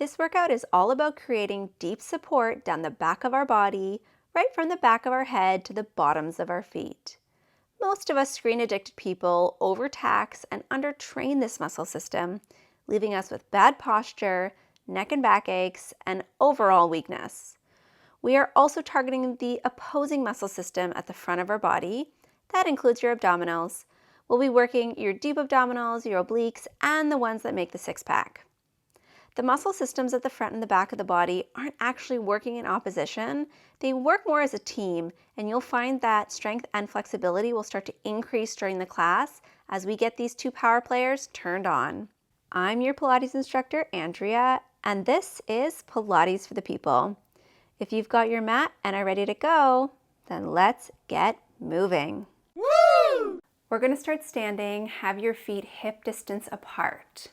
This workout is all about creating deep support down the back of our body, right from the back of our head to the bottoms of our feet. Most of us screen-addicted people overtax and undertrain this muscle system, leaving us with bad posture, neck and back aches, and overall weakness. We are also targeting the opposing muscle system at the front of our body. That includes your abdominals. We'll be working your deep abdominals, your obliques, and the ones that make the six-pack. The muscle systems at the front and the back of the body aren't actually working in opposition. They work more as a team, and you'll find that strength and flexibility will start to increase during the class as we get these two power players turned on. I'm your Pilates instructor, Andrea, and this is Pilates for the People. If you've got your mat and are ready to go, then let's get moving. Woo! We're going to start standing. Have your feet hip distance apart.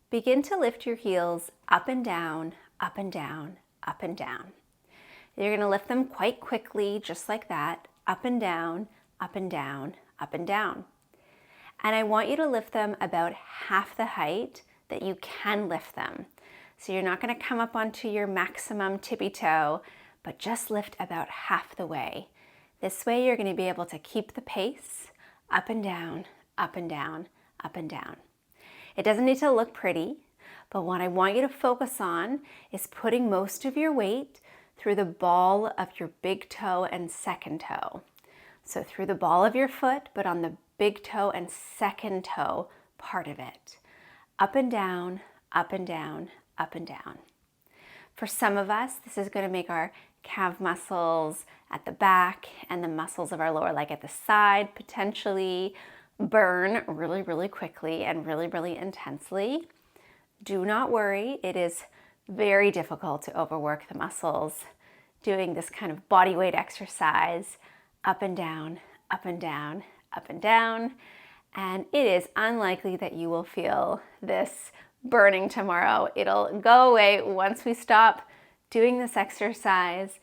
Begin to lift your heels up and down, up and down, up and down. You're going to lift them quite quickly, just like that, up and down, up and down, up and down. And I want you to lift them about half the height that you can lift them. So you're not going to come up onto your maximum tippy toe, but just lift about half the way. This way you're going to be able to keep the pace up and down, up and down, up and down. It doesn't need to look pretty, but what I want you to focus on is putting most of your weight through the ball of your big toe and second toe. So through the ball of your foot, but on the big toe and second toe part of it. Up and down, up and down, up and down. For some of us, this is going to make our calf muscles at the back and the muscles of our lower leg at the side potentially burn really, really quickly and really, really intensely. Do not worry. It is very difficult to overwork the muscles doing this kind of body weight exercise up and down, up and down, up and down. And it is unlikely that you will feel this burning tomorrow. It'll go away once we stop doing this exercise.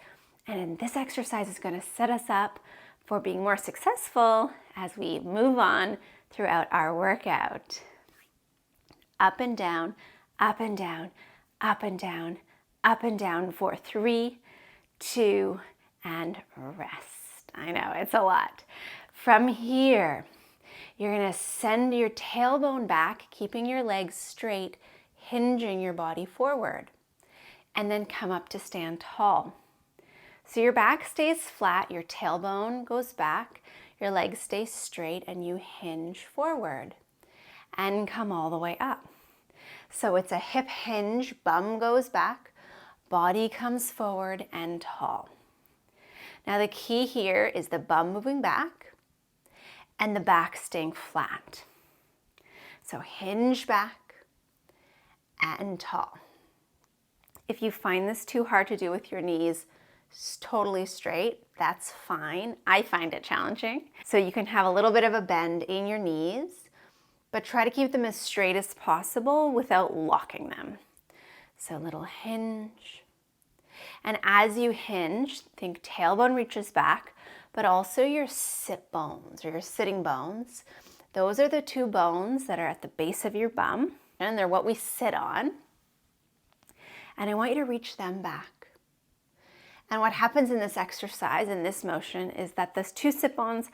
And this exercise is going to set us up for being more successful as we move on throughout our workout. Up and down, up and down, up and down, up and down for 3, 2, and rest. I know, it's a lot. From here, you're going to send your tailbone back, keeping your legs straight, hinging your body forward, and then come up to stand tall. So your back stays flat, your tailbone goes back, your legs stay straight, and you hinge forward and come all the way up. So it's a hip hinge, bum goes back, body comes forward and tall. Now the key here is the bum moving back and the back staying flat. So hinge back and tall. If you find this too hard to do with your knees totally straight, that's fine. I find it challenging. So you can have a little bit of a bend in your knees, but try to keep them as straight as possible without locking them. So a little hinge. And as you hinge, think tailbone reaches back, but also your sit bones or your sitting bones. Those are the two bones that are at the base of your bum, and they're what we sit on. And I want you to reach them back. And what happens in this exercise, in this motion, is that those two sit bones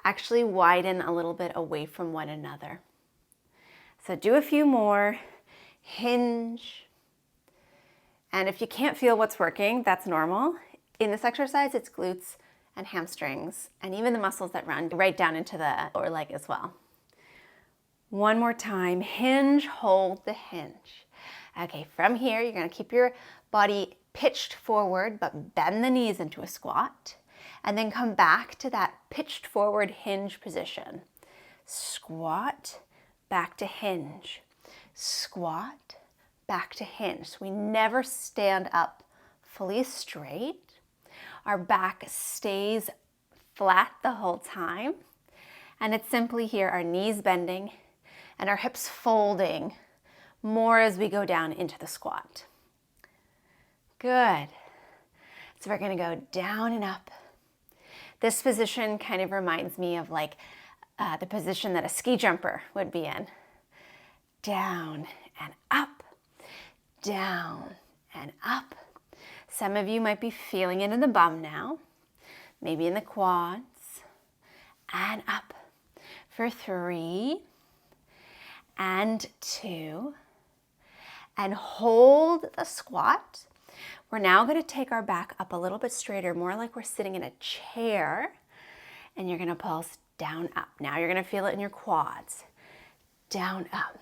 actually widen a little bit away from one another. So do a few more, hinge. And if you can't feel what's working, that's normal. In this exercise, it's glutes and hamstrings, and even the muscles that run right down into the lower leg as well. One more time, hinge, hold the hinge. Okay, from here, you're gonna keep your body pitched forward, but bend the knees into a squat, and then come back to that pitched forward hinge position. Squat, back to hinge. Squat, back to hinge. So we never stand up fully straight. Our back stays flat the whole time, and it's simply here, our knees bending and our hips folding more as we go down into the squat. Good. So we're going to go down and up. This position kind of reminds me of like the position that a ski jumper would be in. Down and up, down and up. Some of you might be feeling it in the bum now, maybe in the quads, and up for 3 and 2, and hold the squat. We're now going to take our back up a little bit straighter, more like we're sitting in a chair, and you're going to pulse down, up. Now you're going to feel it in your quads. Down, up,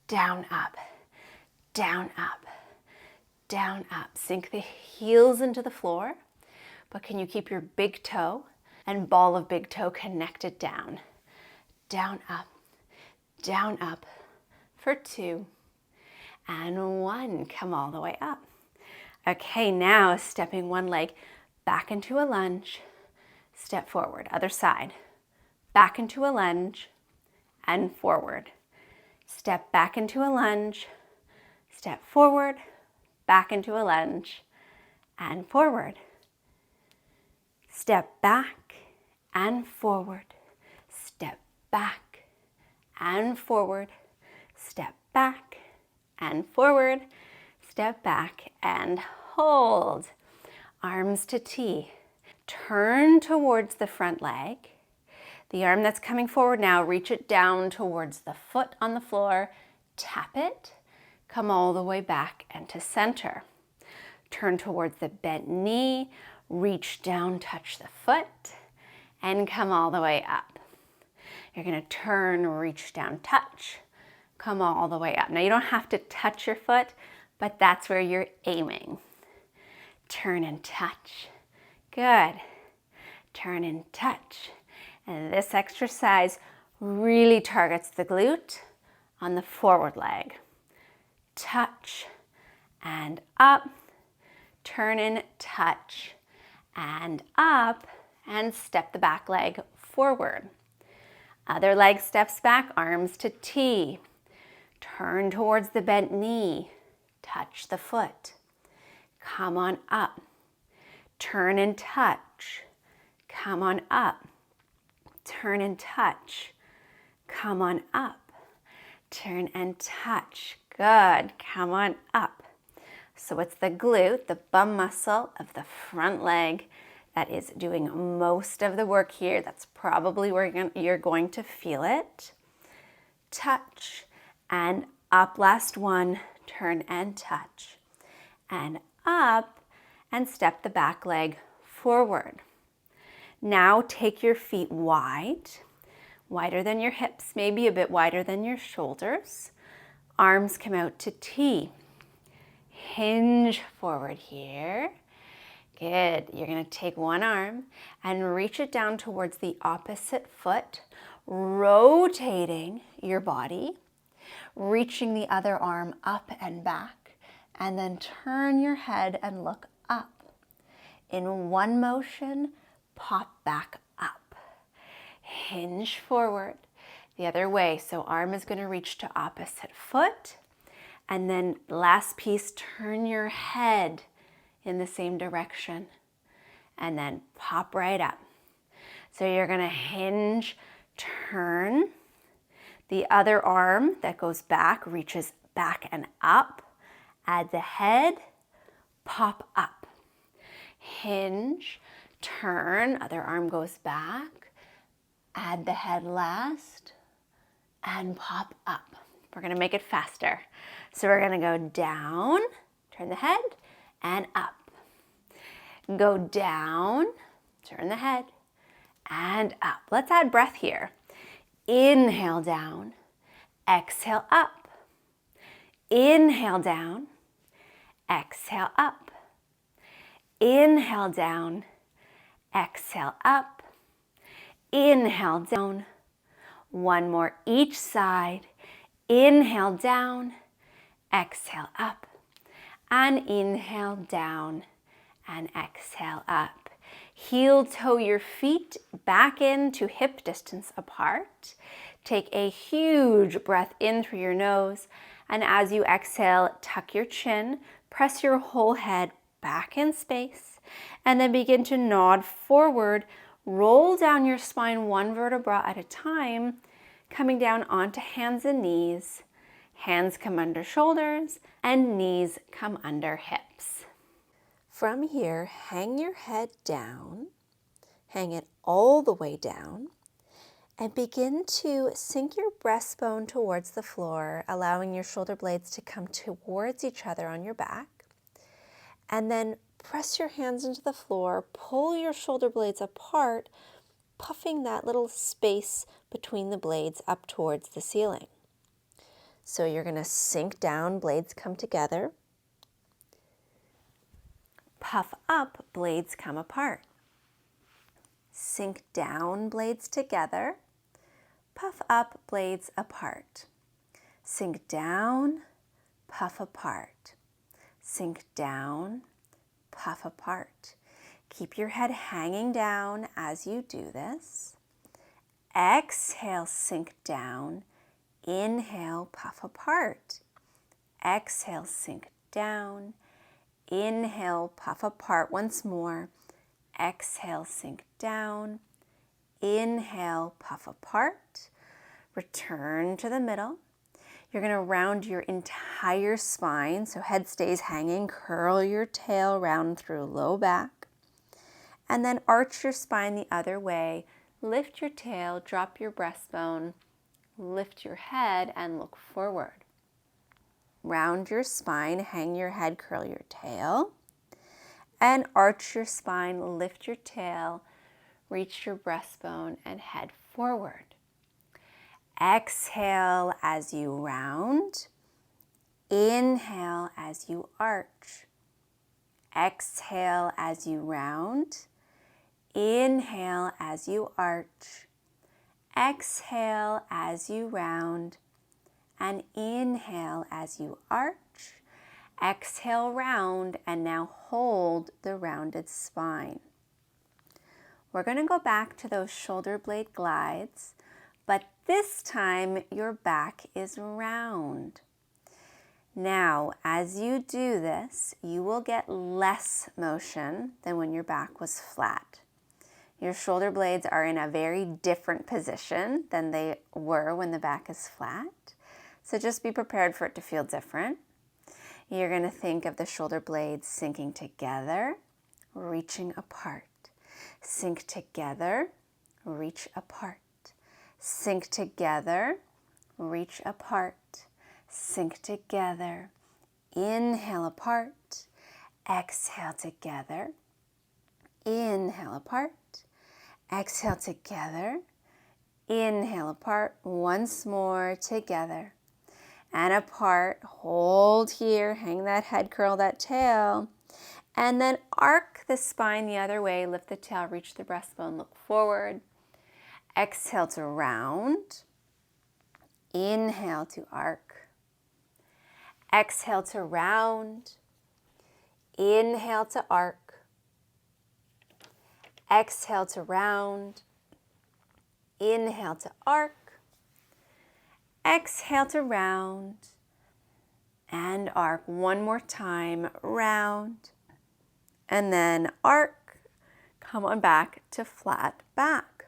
down, up, down, up, down, up. Sink the heels into the floor, but can you keep your big toe and ball of big toe connected down? Down, up for 2 and 1. Come all the way up. Okay, now stepping one leg back into a lunge, step forward, other side, back into a lunge and forward. Step back into a lunge, step forward, back into a lunge and forward. Step back and forward, step back and forward, step back and forward, step back and hold. Arms to T. Turn towards the front leg. The arm that's coming forward now, reach it down towards the foot on the floor, tap it, come all the way back and to center. Turn towards the bent knee, reach down, touch the foot, and come all the way up. You're going to turn, reach down, touch, come all the way up. Now you don't have to touch your foot, but that's where you're aiming. Turn and touch. Good. Turn and touch. And this exercise really targets the glute on the forward leg. Touch and up. Turn and touch and up, and step the back leg forward. Other leg steps back, arms to T. Turn towards the bent knee. Touch the foot. Come on up. Turn and touch. Come on up. Turn and touch. Come on up. Turn and touch. Good. Come on up. So it's the glute, the bum muscle of the front leg, that is doing most of the work here. That's probably where you're going to feel it. Touch and up. Last one. Turn and touch. And up, and step the back leg forward. Now take your feet wide, wider than your hips, maybe a bit wider than your shoulders. Arms come out to T. Hinge forward here. Good. You're going to take one arm and reach it down towards the opposite foot, rotating your body, reaching the other arm up and back, and then turn your head and look up. In one motion, pop back up. Hinge forward. The other way. So arm is going to reach to opposite foot. And then last piece, turn your head in the same direction. And then pop right up. So you're going to hinge, turn. The other arm that goes back reaches back and up. Add the head, pop up. Hinge, turn, other arm goes back. Add the head last and pop up. We're going to make it faster. So we're going to go down, turn the head, and up. Go down, turn the head, and up. Let's add breath here. Inhale down, exhale up. Inhale down, exhale up. Inhale down, exhale up. Inhale down. One more each side. Inhale down, exhale up. And inhale down and exhale up. Heel toe your feet back into hip distance apart. Take a huge breath in through your nose, and as you exhale, tuck your chin, press your whole head back in space, and then begin to nod forward. Roll down your spine one vertebra at a time, coming down onto hands and knees. Hands come under shoulders and knees come under hips. From here, hang your head down, hang it all the way down, and begin to sink your breastbone towards the floor, allowing your shoulder blades to come towards each other on your back. And then press your hands into the floor, pull your shoulder blades apart, puffing that little space between the blades up towards the ceiling. So you're going to sink down, blades come together. Puff up, blades come apart. Sink down, blades together. Puff up, blades apart. Sink down, puff apart. Sink down, puff apart. Keep your head hanging down as you do this. Exhale, sink down. Inhale, puff apart. Exhale, sink down. Inhale, puff apart once more. Exhale, sink down. Inhale, puff apart. Return to the middle. You're going to round your entire spine, so head stays hanging. Curl your tail round through low back. And then arch your spine the other way. Lift your tail, drop your breastbone, lift your head, and look forward. Round your spine, hang your head, curl your tail. And arch your spine, lift your tail, reach your breastbone, and head forward. Exhale as you round. Inhale as you arch. Exhale as you round. Inhale as you arch. Exhale as you round. And inhale as you arch. Exhale, round, and now hold the rounded spine. We're going to go back to those shoulder blade glides, but this time your back is round. Now, as you do this, you will get less motion than when your back was flat. Your shoulder blades are in a very different position than they were when the back is flat, so just be prepared for it to feel different. You're going to think of the shoulder blades sinking together, reaching apart. Sink together, reach apart. Sink together, reach apart. Sink together. Inhale apart. Exhale together. Inhale apart. Exhale together. Inhale apart. Once more together. And apart. Hold here. Hang that head, curl that tail. And then arc the spine the other way. Lift the tail, reach the breastbone, look forward. Exhale to round. Inhale to arc. Exhale to round. Inhale to arc. Exhale to round. Inhale to arc. Exhale to round. And arc one more time. Round. And then arc. Come on back to flat back.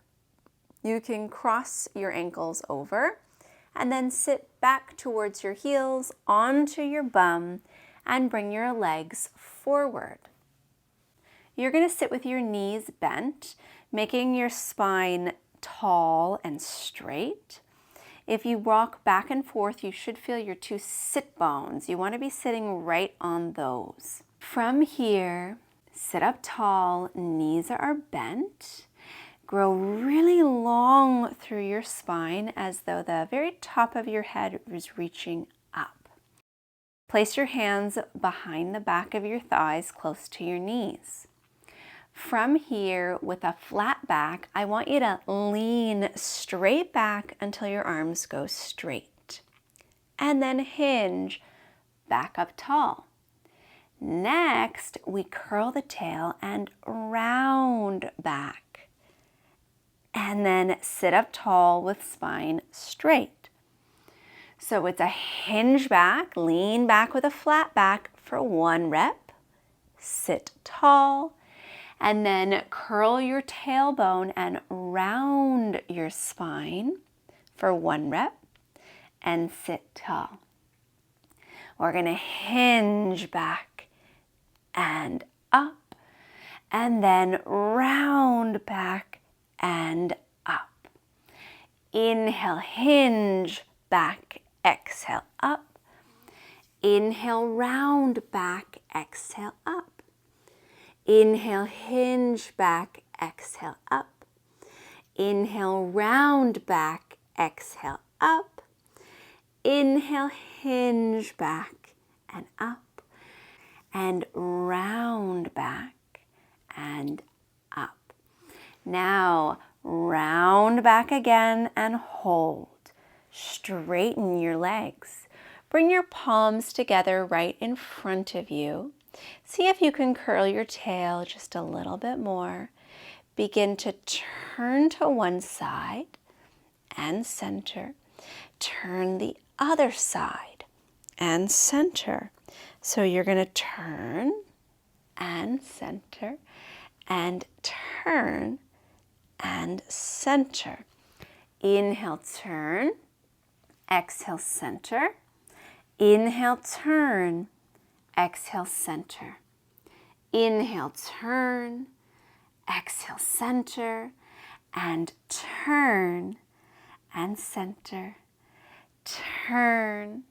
You can cross your ankles over and then sit back towards your heels onto your bum and bring your legs forward. You're going to sit with your knees bent, making your spine tall and straight. If you rock back and forth, you should feel your two sit bones. You want to be sitting right on those. From here, sit up tall, knees are bent. Grow really long through your spine as though the very top of your head is reaching up. Place your hands behind the back of your thighs close to your knees. From here, with a flat back, I want you to lean straight back until your arms go straight. And then hinge back up tall. Next, we curl the tail and round back. And then sit up tall with spine straight. So it's a hinge back, lean back with a flat back for 1 rep. Sit tall. And then curl your tailbone and round your spine for 1 rep and sit tall. We're going to hinge back and up, and then round back and up. Inhale, hinge back, exhale, up. Inhale, round back, exhale, up. Inhale, hinge back, exhale, up. Inhale, round back, exhale, up. Inhale, hinge back and up, and round back and up. Now, round back again and hold. Straighten your legs. Bring your palms together right in front of you. See if you can curl your tail just a little bit more. Begin to turn to one side and center. Turn the other side and center. So you're going to turn and center and turn and center. Inhale, turn. Exhale, center. Inhale, turn. Exhale, center. Inhale, turn. Exhale, center. And turn and center. Turn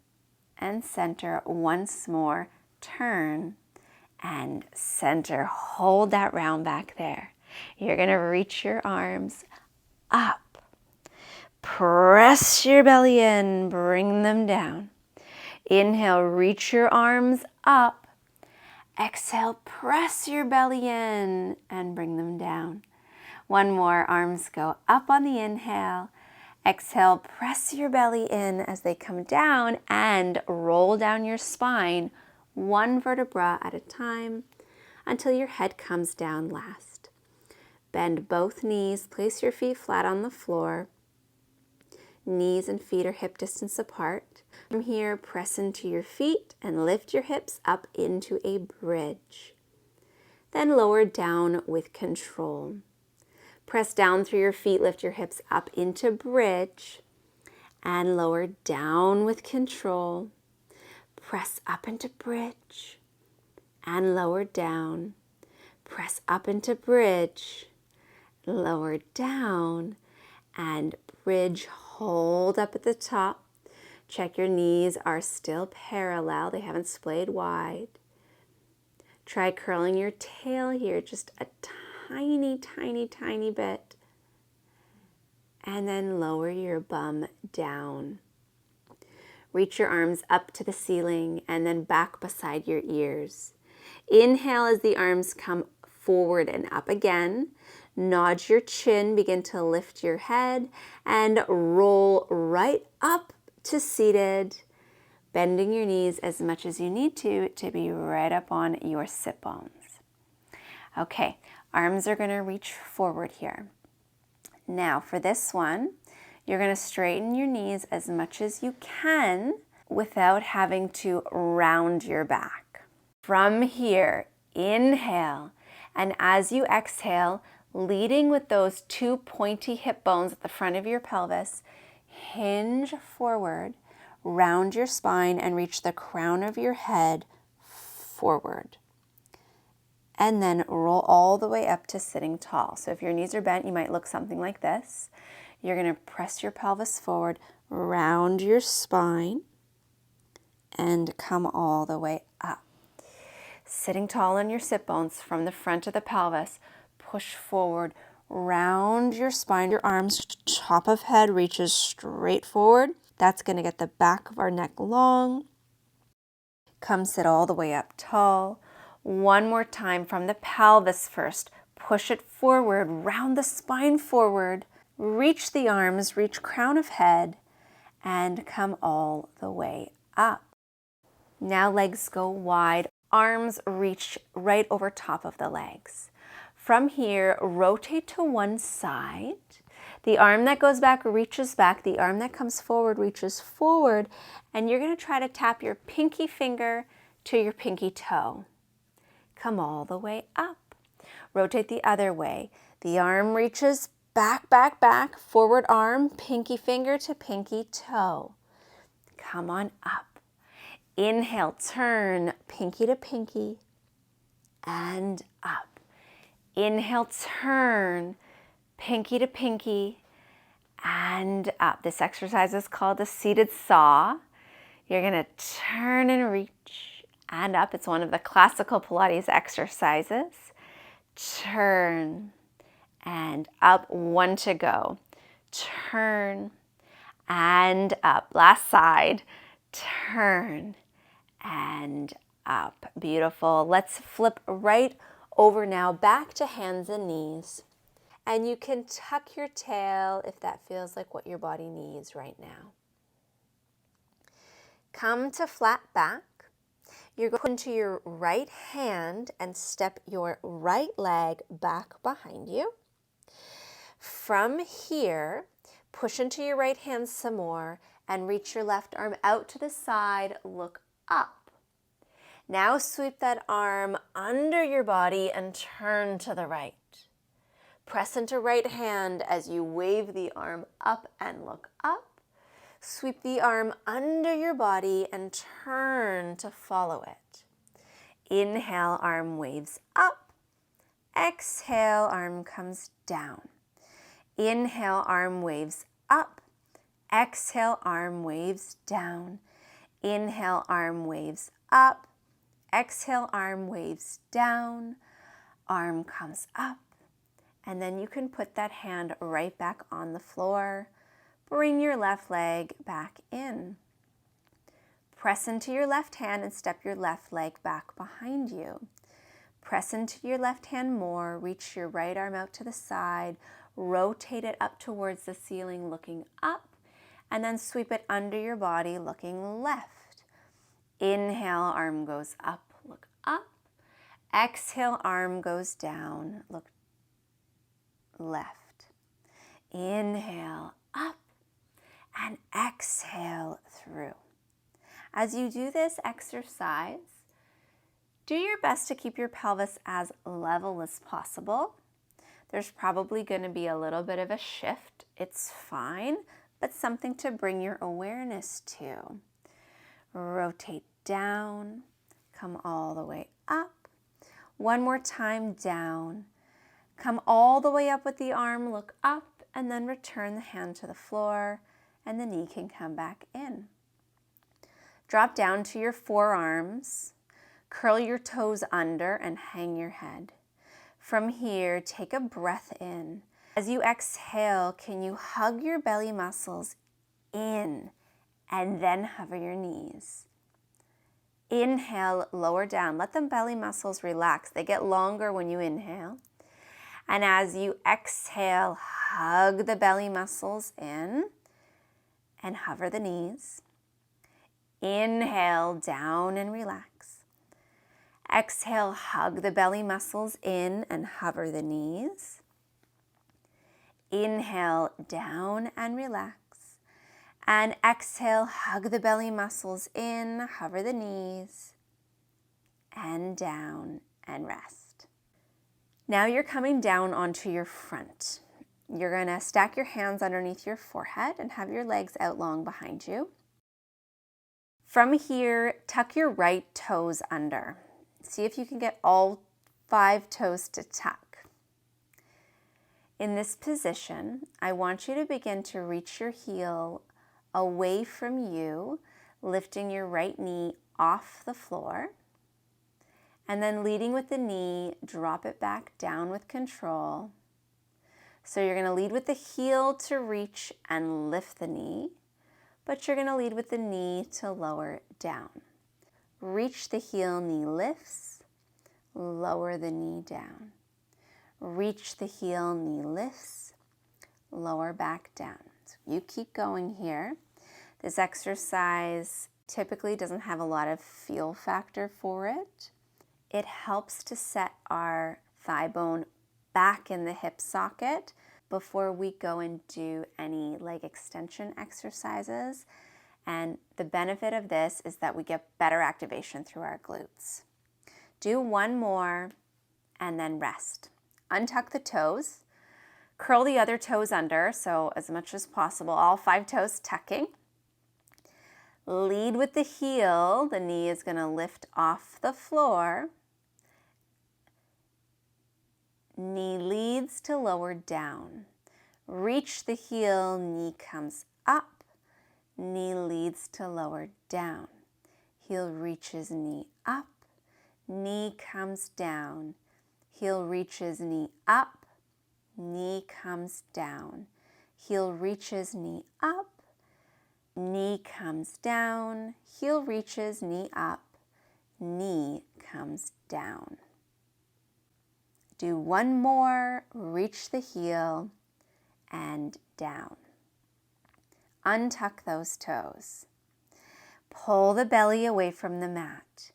and center. Once more. Turn and center. Hold that round back there. You're going to reach your arms up. Press your belly in. Bring them down. Inhale, reach your arms up. Exhale, press your belly in and bring them down. One more. Arms go up on the inhale. Exhale, press your belly in as they come down and roll down your spine, one vertebra at a time, until your head comes down last. Bend both knees, place your feet flat on the floor. Knees and feet are hip distance apart. From here, press into your feet and lift your hips up into a bridge. Then lower down with control. Press down through your feet, lift your hips up into bridge, and lower down with control. Press up into bridge and lower down. Press up into bridge, lower down, and bridge. Hold up at the top. Check your knees are still parallel. They haven't splayed wide. Try curling your tail here just a tiny, tiny, tiny bit. And then lower your bum down. Reach your arms up to the ceiling and then back beside your ears. Inhale as the arms come forward and up again. Nod your chin, begin to lift your head and roll right up to seated, bending your knees as much as you need to be right up on your sit bones. Okay, arms are going to reach forward here. Now for this one, you're going to straighten your knees as much as you can without having to round your back. From here, inhale, and as you exhale, leading with those two pointy hip bones at the front of your pelvis, hinge forward, round your spine, and reach the crown of your head forward. And then roll all the way up to sitting tall. So if your knees are bent, you might look something like this. You're going to press your pelvis forward, round your spine, and come all the way up. Sitting tall on your sit bones from the front of the pelvis, push forward, round your spine, your arms, top of head reaches straight forward. That's going to get the back of our neck long. Come sit all the way up tall. One more time from the pelvis first. Push it forward, round the spine forward. Reach the arms, reach crown of head, and come all the way up. Now legs go wide. Arms reach right over top of the legs. From here, rotate to one side. The arm that goes back reaches back. The arm that comes forward reaches forward. And you're going to try to tap your pinky finger to your pinky toe. Come all the way up. Rotate the other way. The arm reaches back, back, back. Forward arm, pinky finger to pinky toe. Come on up. Inhale, turn pinky to pinky and up. Inhale, turn pinky to pinky and up. This exercise is called the seated saw. You're going to turn and reach and up. It's one of the classical Pilates exercises. Turn and up. One to go. Turn and up. Last side. Turn and up. Beautiful. Let's flip right over now, back to hands and knees. And you can tuck your tail if that feels like what your body needs right now. Come to flat back. You're going to put into your right hand and step your right leg back behind you. From here, push into your right hand some more and reach your left arm out to the side. Look up. Now sweep that arm under your body and turn to the right. Press into right hand as you wave the arm up and look up. Sweep the arm under your body and turn to follow it. Inhale, arm waves up. Exhale, arm comes down. Inhale, arm waves up. Exhale, arm waves down. Inhale, arm waves up. Exhale, arm waves down. Arm comes up. And then you can put that hand right back on the floor. Bring your left leg back in. Press into your left hand and step your left leg back behind you. Press into your left hand more. Reach your right arm out to the side. Rotate it up towards the ceiling, looking up. And then sweep it under your body, looking left. Inhale, arm goes up, look up. Exhale, arm goes down, look left. Inhale, up. And exhale through. As you do this exercise, do your best to keep your pelvis as level as possible. There's probably going to be a little bit of a shift. It's fine, but something to bring your awareness to. Rotate down, come all the way up. One more time, down. Come all the way up with the arm, look up, and then return the hand to the floor. And the knee can come back in. Drop down to your forearms, curl your toes under and hang your head. From here, take a breath in. As you exhale, can you hug your belly muscles in and then hover your knees? Inhale, lower down. Let the belly muscles relax. They get longer when you inhale. And as you exhale, hug the belly muscles in. And hover the knees. Inhale, down and relax. Exhale, hug the belly muscles in and hover the knees. Inhale, down and relax. And exhale, hug the belly muscles in, hover the knees, and down and rest. Now you're coming down onto your front. You're going to stack your hands underneath your forehead and have your legs out long behind you. From here, tuck your right toes under. See if you can get all 5 toes to tuck. In this position, I want you to begin to reach your heel away from you, lifting your right knee off the floor. And then leading with the knee, drop it back down with control. So you're going to lead with the heel to reach and lift the knee, but you're going to lead with the knee to lower it down. Reach the heel, knee lifts, lower the knee down. Reach the heel, knee lifts, lower back down. So you keep going here. This exercise typically doesn't have a lot of feel factor for it. It helps to set our thigh bone back in the hip socket before we go and do any leg extension exercises. And the benefit of this is that we get better activation through our glutes. Do one more and then rest. Untuck the toes, curl the other toes under, so as much as possible, all 5 toes tucking. Lead with the heel. The knee is going to lift off the floor. Knee leads to lower down. Reach the heel, knee comes up. Knee leads to lower down. Heel reaches, knee up. Knee comes down. Heel reaches, knee up. Knee comes down. Heel reaches, knee up. Knee comes down. Heel reaches, knee up. Knee comes down. Do one more. Reach the heel and down. Untuck those toes. Pull the belly away from the mat.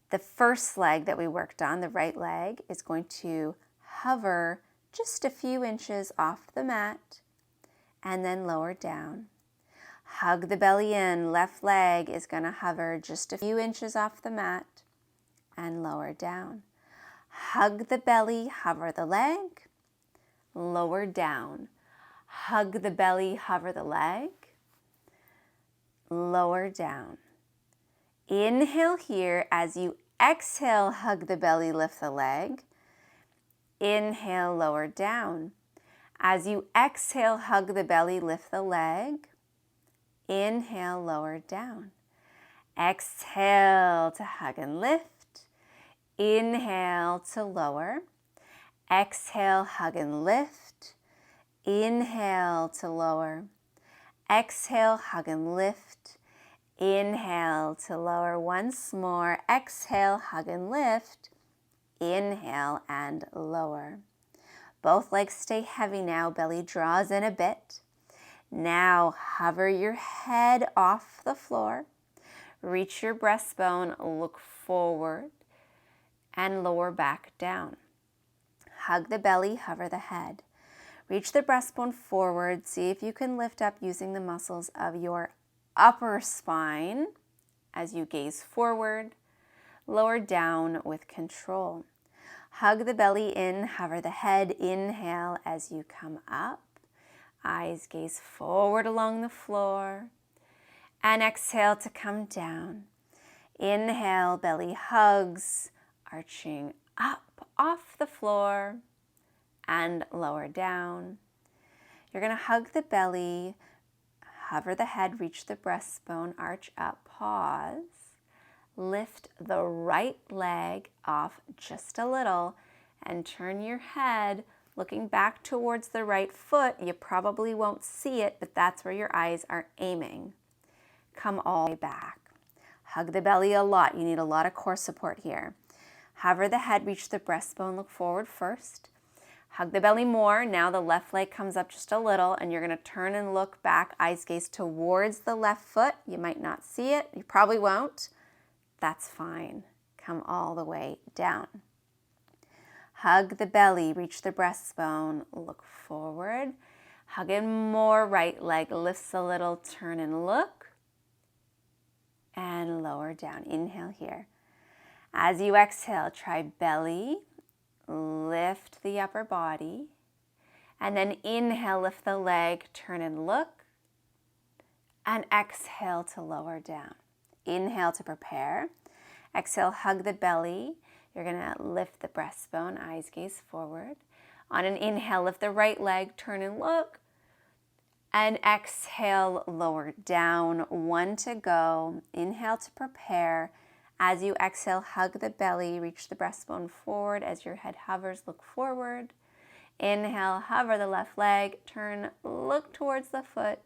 The first leg that we worked on, the right leg, is going to hover just a few inches off the mat and then lower down. Hug the belly in. Left leg is going to hover just a few inches off the mat and lower down. Hug the belly, hover the leg, lower down. Hug the belly, hover the leg, lower down. Inhale here. As you exhale, hug the belly, lift the leg. Inhale, lower down. As you exhale, hug the belly, lift the leg. Inhale, lower down. Exhale to hug and lift. Inhale to lower. Exhale, hug and lift. Inhale to lower. Exhale, hug and lift. Inhale to lower. Once more. Exhale, hug and lift. Inhale and lower. Both legs stay heavy now. Belly draws in a bit. Now hover your head off the floor. Reach your breastbone, look forward, and lower back down. Hug the belly, hover the head. Reach the breastbone forward. See if you can lift up using the muscles of your upper spine as you gaze forward. Lower down with control. Hug the belly in, hover the head. Inhale as you come up. Eyes gaze forward along the floor. And exhale to come down. Inhale, belly hugs, arching up off the floor and lower down. You're going to hug the belly, hover the head, reach the breastbone, arch up, pause. Lift the right leg off just a little and turn your head looking back towards the right foot. You probably won't see it, but that's where your eyes are aiming. Come all the way back. Hug the belly a lot. You need a lot of core support here. Hover the head, reach the breastbone, look forward first. Hug the belly more. Now the left leg comes up just a little and you're going to turn and look back. Eyes gaze towards the left foot. You might not see it. You probably won't. That's fine. Come all the way down. Hug the belly, reach the breastbone, look forward. Hug in more, right leg lifts a little, turn and look. And lower down. Inhale here. As you exhale, try belly, lift the upper body. And then inhale, lift the leg, turn and look. And exhale to lower down. Inhale to prepare. Exhale, hug the belly. You're going to lift the breastbone, eyes gaze forward. On an inhale, lift the right leg, turn and look. And exhale, lower down. One to go. Inhale to prepare. As you exhale, hug the belly, reach the breastbone forward. As your head hovers, look forward. Inhale, hover the left leg, turn, look towards the foot.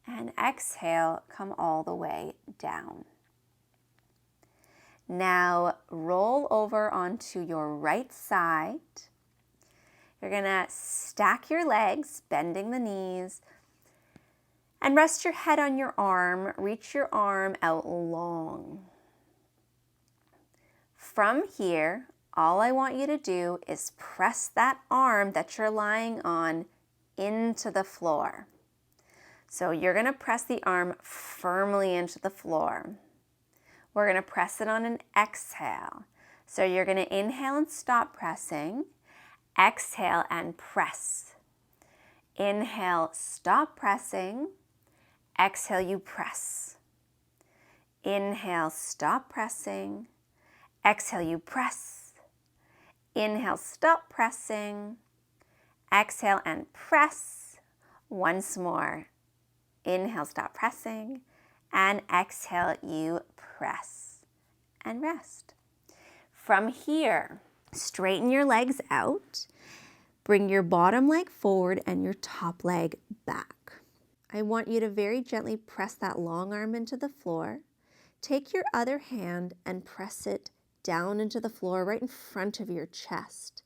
And exhale, come all the way down. Now roll over onto your right side. You're going to stack your legs, bending the knees, and rest your head on your arm. Reach your arm out long. From here, all I want you to do is press that arm that you're lying on into the floor. So you're going to press the arm firmly into the floor. We're going to press it on an exhale. So you're going to inhale and stop pressing. Exhale and press. Inhale, stop pressing. Exhale, you press. Inhale, stop pressing. Exhale, you press. Inhale, stop pressing. Exhale and press. Once more. Inhale, stop pressing. And exhale, you press. And rest. From here, straighten your legs out. Bring your bottom leg forward and your top leg back. I want you to very gently press that long arm into the floor. Take your other hand and press it down into the floor right in front of your chest.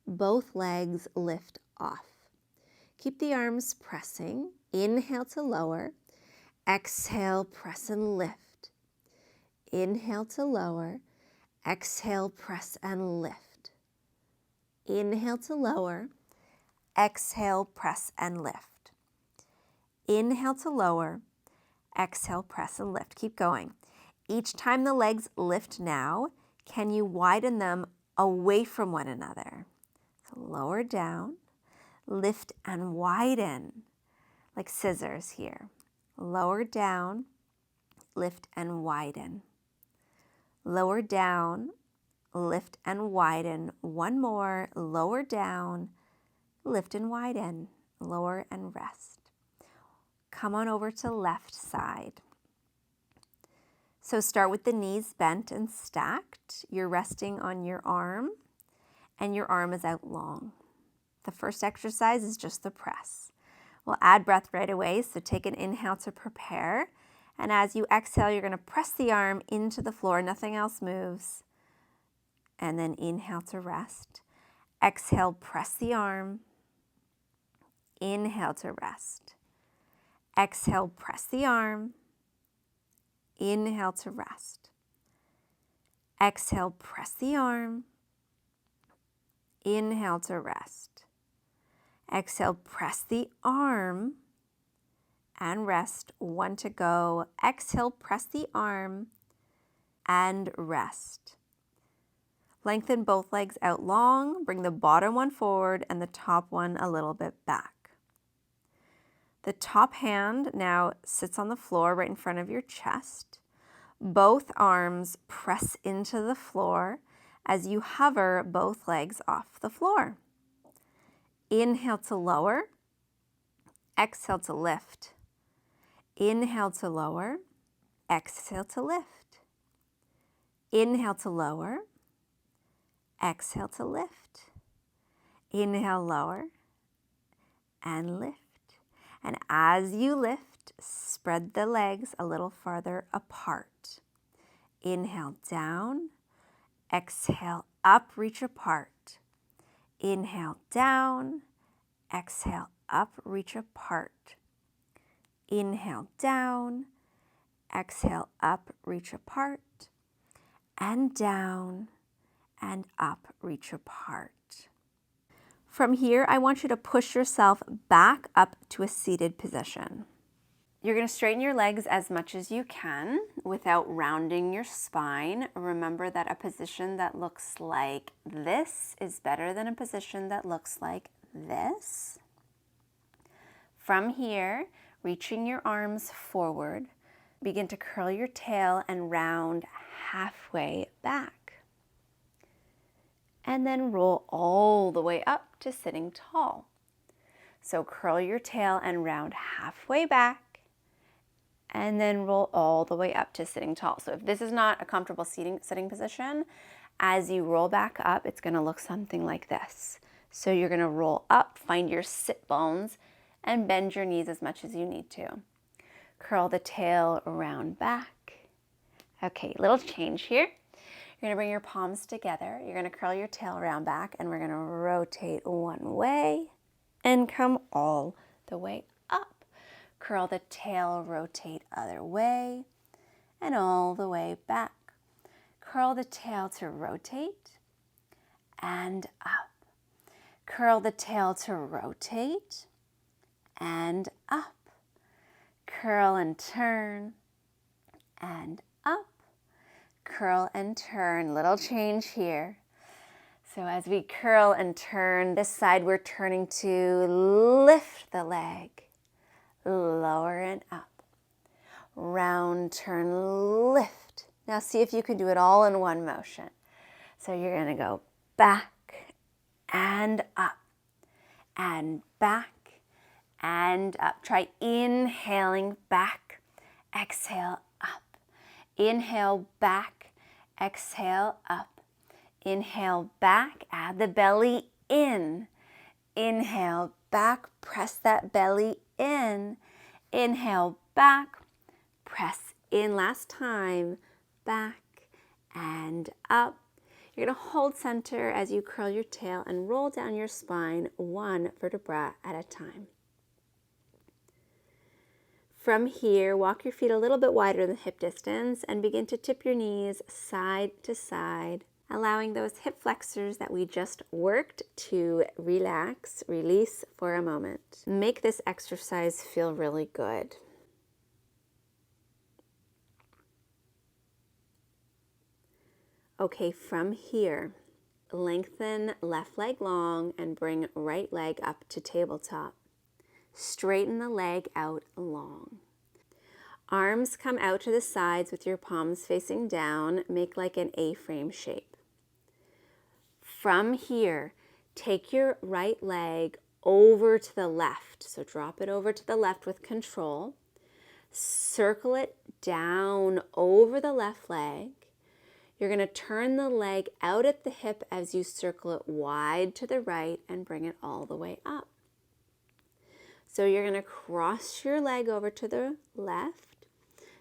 Both legs lift off. Keep the arms pressing. Inhale to lower. Exhale, press and lift. Inhale to lower. Exhale, press and lift. Inhale to lower. Exhale, press and lift. Inhale to lower. Exhale, press and lift. Keep going. Each time the legs lift now, can you widen them away from one another? So lower down, lift and widen, like scissors here. Lower down, lift and widen. Lower down, lift and widen. One more, lower down, lift and widen. Lower and rest. Come on over to left side. So start with the knees bent and stacked. You're resting on your arm and your arm is out long. The first exercise is just the press. We'll add breath right away, so take an inhale to prepare. And as you exhale, you're going to press the arm into the floor. Nothing else moves. And then inhale to rest. Exhale, press the arm. Inhale to rest. Exhale, press the arm. Inhale to rest. Exhale, press the arm. Inhale to rest. Exhale, press the arm and rest. One to go. Exhale, press the arm and rest. Lengthen both legs out long. Bring the bottom one forward and the top one a little bit back. The top hand now sits on the floor right in front of your chest. Both arms press into the floor as you hover both legs off the floor. Inhale to lower. Exhale to lift. Inhale to lower. Exhale to lift. Inhale to lower. Exhale to lift. Inhale, lower, and lift. And as you lift, spread the legs a little farther apart. Inhale down. Exhale up, reach apart. Inhale down. Exhale up, reach apart. Inhale down. Exhale up, reach apart. And down and up, reach apart. From here, I want you to push yourself back up to a seated position. You're going to straighten your legs as much as you can without rounding your spine. Remember that a position that looks like this is better than a position that looks like this. From here, reaching your arms forward, begin to curl your tail and round halfway back. And then roll all the way up to sitting tall. So curl your tail and round halfway back, and then roll all the way up to sitting tall. So if this is not a comfortable sitting position, as you roll back up, it's going to look something like this. So you're going to roll up, find your sit bones, and bend your knees as much as you need to. Curl the tail around back. Okay, little change here. You're going to bring your palms together. You're going to curl your tail around back, and we're going to rotate one way and come all the way up. Curl the tail, rotate other way, and all the way back. Curl the tail to rotate and up. Curl the tail to rotate and up. Curl and turn and up. Curl and turn, little change here. So as we curl and turn, this side we're turning to lift the leg, lower and up. round, turn, lift. Now see if you can do it all in one motion. So you're going to go back and up and back and up. Try inhaling back, exhale up. Inhale back, exhale up. Inhale back, add the belly in. Inhale back, press that belly in. Inhale back, press in last time, back and up. You're going to hold center as you curl your tail and roll down your spine one vertebra at a time. From here, walk your feet a little bit wider than hip distance and begin to tip your knees side to side, allowing those hip flexors that we just worked to relax, release for a moment. Make this exercise feel really good. Okay, from here, lengthen left leg long and bring right leg up to tabletop. Straighten the leg out long. Arms come out to the sides with your palms facing down. Make like an A-frame shape. From here, take your right leg over to the left. So drop it over to the left with control. Circle it down over the left leg. You're going to turn the leg out at the hip as you circle it wide to the right and bring it all the way up. So you're going to cross your leg over to the left,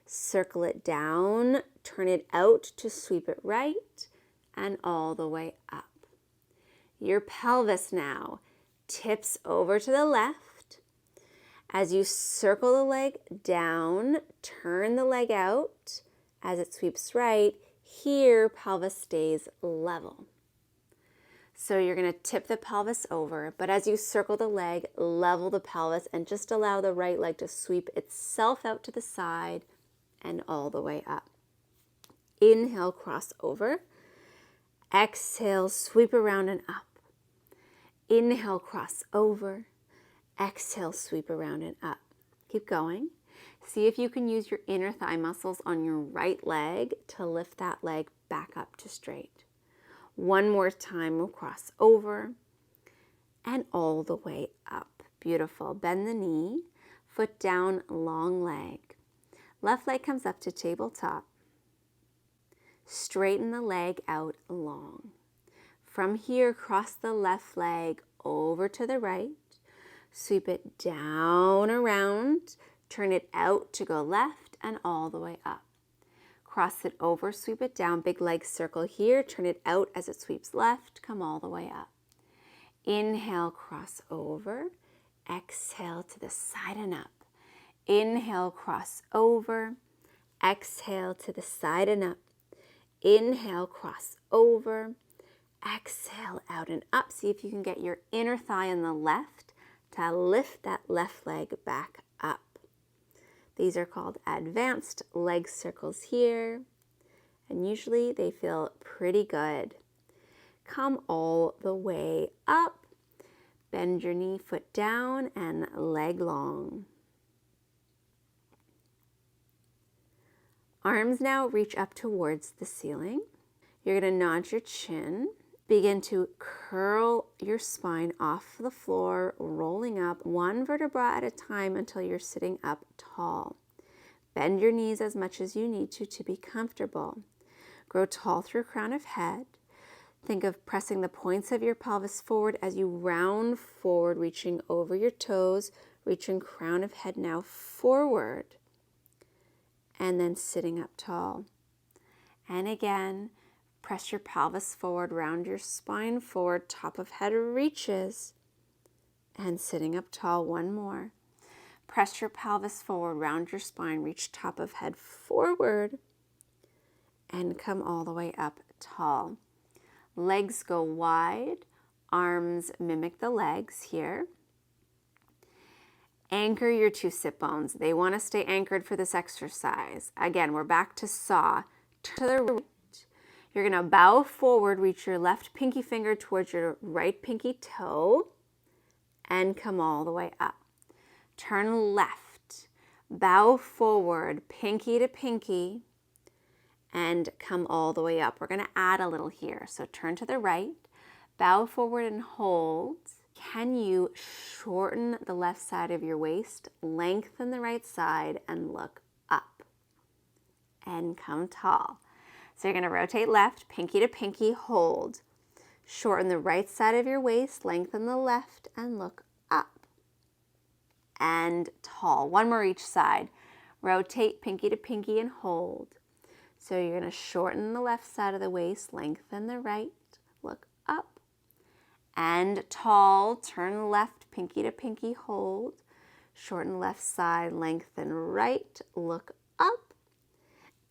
circle it down, turn it out to sweep it right, and all the way up. Your pelvis now tips over to the left. As you circle the leg down, turn the leg out as it sweeps right. Here, pelvis stays level. So you're going to tip the pelvis over, but as you circle the leg, level the pelvis and just allow the right leg to sweep itself out to the side and all the way up. Inhale, cross over. Exhale, sweep around and up. Inhale, cross over. Exhale, sweep around and up. Keep going. See if you can use your inner thigh muscles on your right leg to lift that leg back up to straight. One more time, we'll cross over and all the way up. Beautiful. Bend the knee, foot down, long leg. Left leg comes up to tabletop. Straighten the leg out long. From here, cross the left leg over to the right. Sweep it down around. Turn it out to go left and all the way up. Cross it over, sweep it down, big leg circle here, turn it out as it sweeps left, come all the way up. Inhale, cross over, exhale to the side and up. Inhale, cross over, exhale to the side and up. Inhale, cross over, exhale out and up. See if you can get your inner thigh on the left to lift that left leg back up. These are called advanced leg circles here, and usually they feel pretty good. Come all the way up, bend your knee, foot down, and leg long. Arms now reach up towards the ceiling. You're going to nod your chin. Begin to curl your spine off the floor, rolling up one vertebra at a time until you're sitting up tall. Bend your knees as much as you need to be comfortable. Grow tall through crown of head. Think of pressing the points of your pelvis forward as you round forward, reaching over your toes, reaching crown of head now forward, and then sitting up tall. And again, press your pelvis forward, round your spine forward, top of head reaches, and sitting up tall. One more. Press your pelvis forward, round your spine, reach top of head forward, and come all the way up tall. Legs go wide, arms mimic the legs here. Anchor your two sit bones. They want to stay anchored for this exercise. Again, we're back to saw. To the right. You're going to bow forward, reach your left pinky finger towards your right pinky toe, and come all the way up. Turn left, Bow forward, pinky to pinky, and come all the way up. We're going to add a little here. So turn to the right, bow forward and hold. Can you shorten the left side of your waist, lengthen the right side, and look up? And come tall. So you're going to rotate left, pinky to pinky, hold. Shorten the right side of your waist, lengthen the left, and look up. And tall. One more each side. Rotate pinky to pinky and hold. So you're going to shorten the left side of the waist, lengthen the right, look up. And tall, turn left, pinky to pinky, hold. Shorten left side, lengthen right, look up.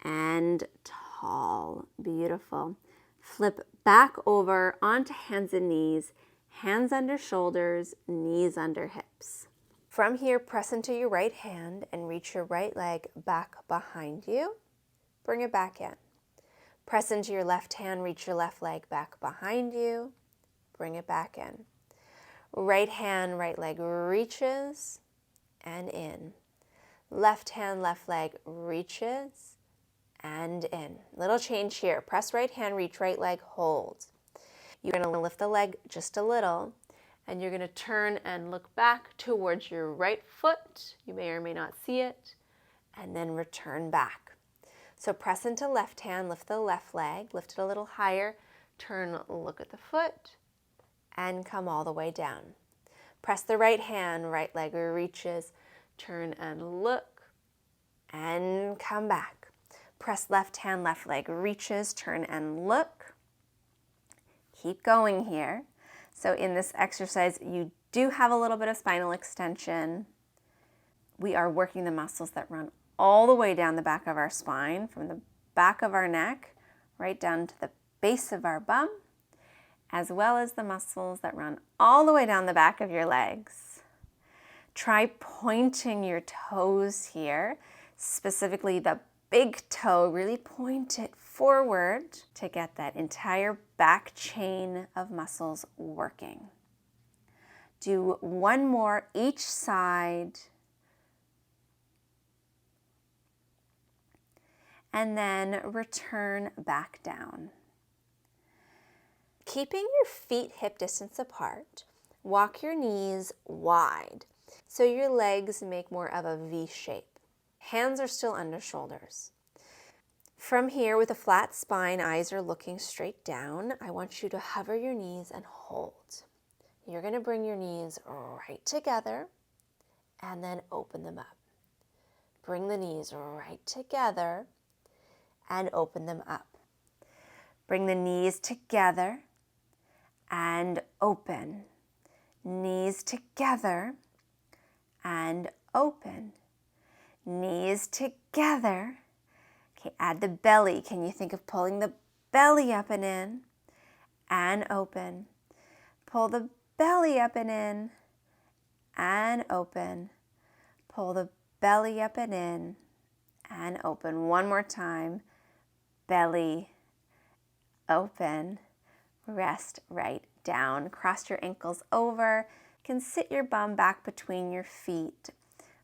And tall, beautiful. Flip back over onto hands and knees, hands under shoulders, knees under hips. From here, press into your right hand and reach your right leg back behind you. Bring it back in. Press into your left hand, reach your left leg back behind you. Bring it back in. Right hand, right leg reaches and in. Left hand, left leg reaches and in. Little change here. Press right hand, reach right leg, hold. You're going to lift the leg just a little, and you're going to turn and look back towards your right foot. You may or may not see it, and then return back. So press into left hand, lift the left leg, lift it a little higher, turn, look at the foot, and come all the way down. Press the right hand, right leg reaches, turn and look, and come back. Press left hand, left leg reaches, turn and look. Keep going here. So in this exercise, you do have a little bit of spinal extension. We are working the muscles that run all the way down the back of our spine, from the back of our neck, right down to the base of our bum, as well as the muscles that run all the way down the back of your legs. Try pointing your toes here, specifically the big toe, really point it forward to get that entire back chain of muscles working. Do one more each side. And then return back down. Keeping your feet hip distance apart, walk your knees wide so your legs make more of a V shape. Hands are still under shoulders. From here, with a flat spine, eyes are looking straight down, I want you to hover your knees and hold. You're going to bring your knees right together and then open them up. Bring the knees right together and open them up. Bring the knees together and open. Knees together and open. Knees together. Okay, add the belly. Can you think of pulling the belly up and in and open? Pull the belly up and in and open. Pull the belly up and in and open. One more time. Belly, open, rest right down. Cross your ankles over. You can sit your bum back between your feet.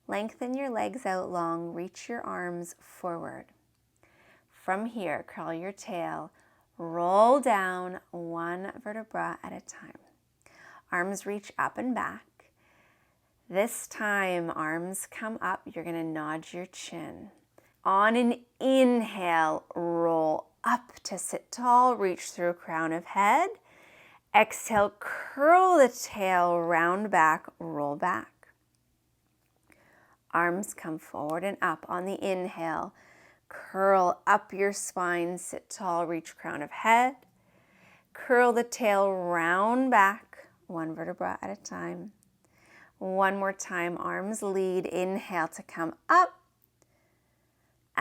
Lengthen your legs out long. Reach your arms forward. From here, curl your tail. Roll down one vertebra at a time. Arms reach up and back. This time, arms come up. You're going to nod your chin. On an inhale, roll up to sit tall, reach through crown of head. Exhale, curl the tail, round back, roll back. Arms come forward and up on the inhale. Curl up your spine, sit tall, reach crown of head. Curl the tail, round back, one vertebra at a time. One more time, arms lead, inhale to come up.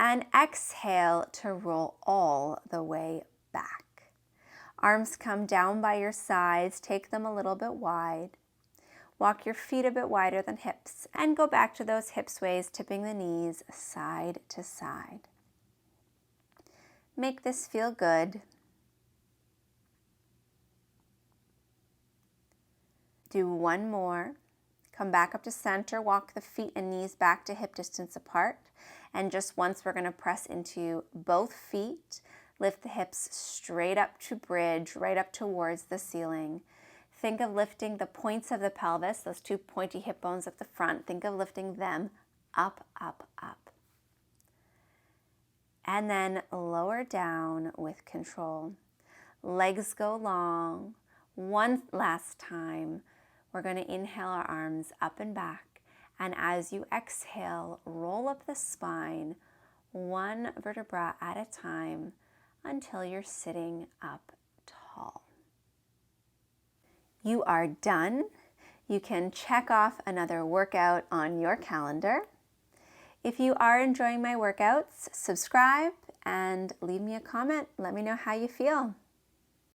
And exhale to roll all the way back. Arms come down by your sides, take them a little bit wide. Walk your feet a bit wider than hips and go back to those hip sways, tipping the knees side to side. Make this feel good. Do one more. Come back up to center, walk the feet and knees back to hip distance apart. And just once, we're going to press into both feet. Lift the hips straight up to bridge, right up towards the ceiling. Think of lifting the points of the pelvis, those two pointy hip bones at the front. Think of lifting them up, up, up. And then lower down with control. Legs go long. One last time, we're going to inhale our arms up and back. And as you exhale, roll up the spine, one vertebra at a time, until you're sitting up tall. You are done. You can check off another workout on your calendar. If you are enjoying my workouts, subscribe and leave me a comment. Let me know how you feel.